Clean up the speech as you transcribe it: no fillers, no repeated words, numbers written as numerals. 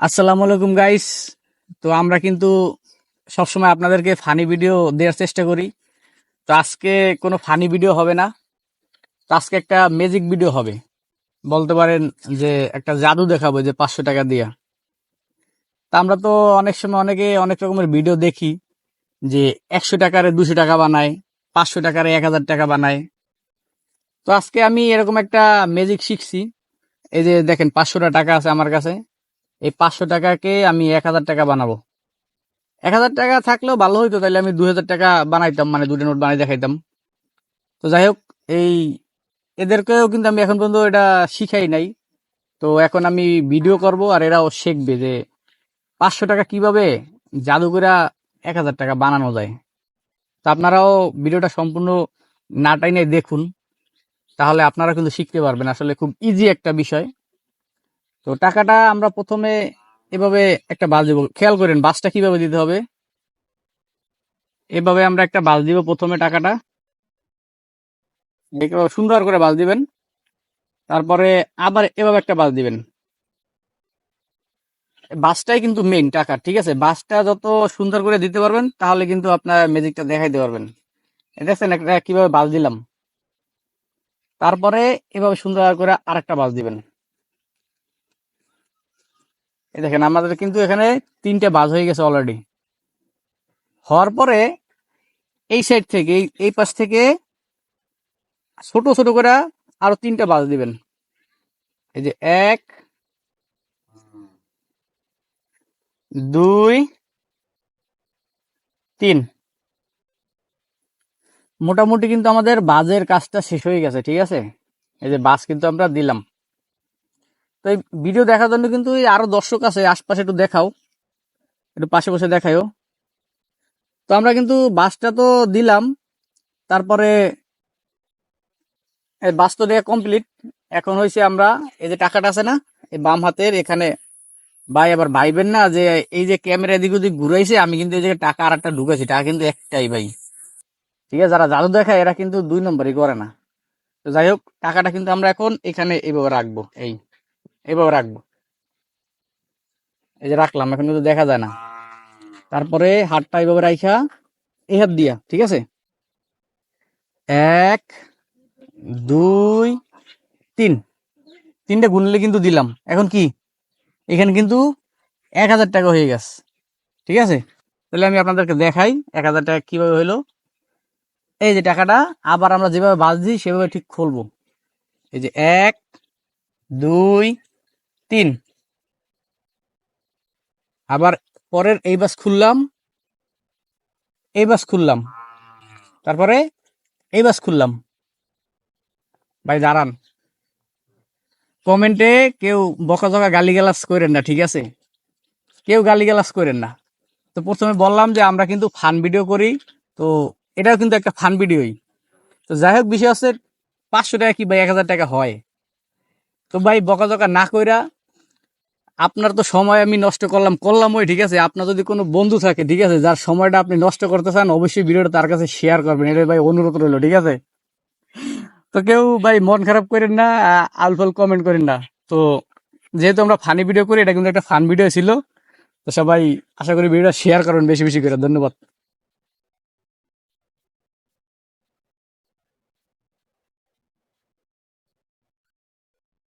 আসসালামু আলাইকুম গাইস। তো আমরা কিন্তু সবসময় আপনাদেরকে ফানি ভিডিও দেওয়ার চেষ্টা করি। তো আজকে কোনো ফানি ভিডিও হবে না, তো আজকে একটা ম্যাজিক ভিডিও হবে। বলতে পারেন যে একটা জাদু দেখাবো যে 500 টাকা দিয়া। তা আমরা তো অনেক সময় অনেকে অনেক রকমের ভিডিও দেখি যে 100 টাকারে 200 টাকা বানায়, 500 টাকারে 1000 টাকা বানায়। তো আজকে আমি এরকম একটা ম্যাজিক শিখছি। এই যে দেখেন 500 টাকা আছে আমার কাছে, এই 500 টাকাকে আমি 1000 টাকা বানাবো। 1000 টাকা থাকলেও ভালো হইতো, তাহলে আমি 2000 টাকা বানাইতাম, মানে দুটো নোট বানাই দেখাইতাম। তো যাই হোক, এই এদেরকেও কিন্তু আমি এখন পর্যন্ত এটা শিখাই নাই। তো এখন আমি ভিডিও করব আর এরাও শিখবে যে 500 টাকা কিভাবে জাদু করে 1000 টাকা বানানো যায়। তো আপনারাও ভিডিওটা সম্পূর্ণ না টাইনে দেখুন, তাহলে আপনারা কিন্তু শিখতে পারবেন। আসলে খুব ইজি একটা বিষয়। তো টাকাটা আমরা প্রথমে এভাবে একটা বাস দিব, খেয়াল করেন বাসটা কিভাবে দিতে হবে। এভাবে আমরা একটা বাস দিব প্রথমে টাকাটা, এভাবে সুন্দর করে বাস দিবেন। তারপরে আবার এভাবে একটা বাস দিবেন। বাসটাই কিন্তু মেইন টাকা, ঠিক আছে? বাসটা যত সুন্দর করে দিতে পারবেন তাহলে কিন্তু আপনার ম্যাজিকটা দেখাইতে পারবেন। এই দেখছেন একটা কিভাবে বাস দিলাম। তারপরে এভাবে সুন্দর করে আরেকটা বাস দিবেন। এই দেখেন আমাদের কিন্তু এখানে 3টে বাস হয়ে গেছে অলরেডি। হওয়ার পরে এই সাইড থেকে এই পাশ থেকে ছোট ছোট করে আরো 3টে বাস দিবেন। এই যে 1 2 3। মোটামুটি কিন্তু আমাদের বাজের কাজটা শেষ হয়ে গেছে, ঠিক আছে? এই যে বাস কিন্তু আমরা দিলাম। তো এই ভিডিও দেখার জন্য কিন্তু এই আরো দর্শক আছে আশপাশে, একটু দেখাও, একটু পাশে বসে দেখাও। তো আমরা কিন্তু বাসটা তো দিলাম, তারপরে এই বাস তো দেওয়া কমপ্লিট। এখন হয়েছে আমরা এই যে টাকাটা আছে না, এই বাম হাতের এখানে, ভাই আবার ভাইবেন না যে এই যে ক্যামেরা এদিক ওদিক ঘুরাইছে, আমি কিন্তু এই যে টাকা আর একটা ঢুকেছি, টাকা কিন্তু একটাই ভাই। ঠিক আছে, যারা জাদু দেখায় এরা কিন্তু 2 নম্বরই করে না। তো যাই হোক, টাকাটা কিন্তু আমরা এখন এখানে এইভাবে রাখবো, এইভাবে রাখবো। এই যে রাখলাম, এখন কিন্তু দেখা যায় না। তারপরে হাতটা এইভাবে রাখা, এই হাত দিয়া, ঠিক আছে? 1 2 3, 3টে গুনলে কিন্তু দিলাম। এখন কি, এখানে কিন্তু 1000 টাকা হয়ে গেছে, ঠিক আছে? তাহলে আমি আপনাদেরকে দেখাই 1000 টাকা কিভাবে হইলো। এই যে টাকাটা আবার আমরা যেভাবে বাজ দিই সেভাবে ঠিক খুলবো। এই যে 1 2 3, আবার পরের এই বাস খুললাম, এই বাস খুললাম, তারপরে এই বাস খুললাম। ভাই দাঁড়ান, কমেন্টে কেউ বকাঝকা গালিগালাজ করেন না, ঠিক আছে? কেউ গালিগালাজ করেন না। তো প্রথমে বললাম যে আমরা কিন্তু ফান ভিডিও করি, তো এটাও কিন্তু একটা ফান ভিডিওই। তো যাই হোক, বিষয় হচ্ছে 500 টাকা কি ভাই 1000 টাকা হয়? তো ভাই বকাঝকা না কইরা, আপনার তো সময় আমি নষ্ট করলাম ওই, ঠিক আছে? আপনার যদি কোনো বন্ধু থাকে, ঠিক আছে, যার সময়টা আপনি নষ্ট করতে চান, অবশ্যই ভিডিওটা তার কাছে শেয়ার করবেন, এটা ভাই অনুরোধ রইলো, ঠিক আছে? তো কেউ ভাই মন খারাপ করেন না, আলফাল কমেন্ট করেন না। তো যেহেতু আমরা ফানি ভিডিও করি, এটা কিন্তু একটা ফান ভিডিও ছিল। তো সবাই আশা করি ভিডিওটা শেয়ার করবেন বেশি বেশি করে। ধন্যবাদ।